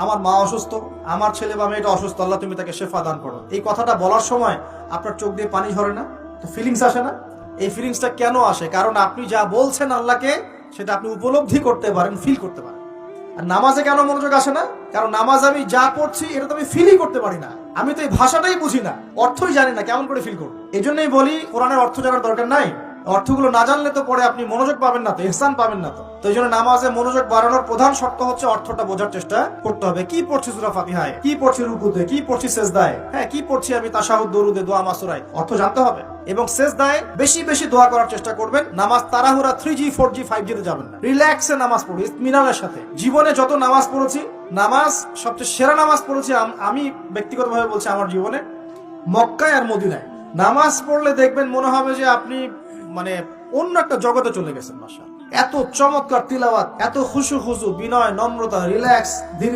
আমার মা অসুস্থ, আমার ছেলে বা মেয়েটা অসুস্থ, আল্লাহ তুমি তাকে শেফা দান করো। এই কথাটা বলার সময় আপনার চোখ দিয়ে পানি ঝরে না? তো ফিলিংস আসে না? এই ফিলিংসটা কেন আসে? কারণ আপনি যা বলছেন আল্লাহকে সেটা আপনি উপলব্ধি করতে পারেন, ফিল করতে পারেন। আর নামাজে কেন মনোযোগ আসে না? কারণ নামাজ আমি যা পড়ছি এটা তো আমি ফিলই করতে পারি না, আমি তো এই ভাষাটাই বুঝি না, অর্থই জানি না, কেমন করে ফিল করবো? এই জন্যই বলি কোরআনের অর্থ জানার দরকার নাই। অর্থগুলো না জানলে তো পরে আপনি মনোযোগ পাবেন না, তো ইহসান পাবেন না। তো এই জন্য নামাজে মনোযোগ বাড়ানোর প্রধান শর্ত হচ্ছে অর্থটা বোঝার চেষ্টা করতে হবে। কি পড়ছি সূরা ফাতিহায়, কি পড়ছি রুকুতে, কি পড়ছি সেজদায়, হ্যাঁ কি পড়ছি আমি তাশাহুদ, দরুদে, দোয়া, মাসুরায়, অর্থ জানতে হবে। এবং সেজদায় বেশি বেশি দোয়া করার চেষ্টা করবেন। নামাজ তাড়াহুড়া 3G 4G 5G তে যাবেন না, রিল্যাক্সে নামাজ পড়ুন, ইতমিনানের সাথে। জীবনে যত নামাজ পড়েছি, নামাজ সবচেয়ে সেরা নামাজ পড়েছি আমি ব্যক্তিগতভাবে বলছি, আমার জীবনে মক্কায় আর মদিনায়। নামাজ পড়লে দেখবেন মনে হবে যে আপনি মানে অন্য একটা জগতে চলে গেছেন। মাশাআল্লাহ, এত চমৎকার তিলাওয়াত, এত খুশু খুশু, বিনয়, নম্রতা, রিল্যাক্স, ধীর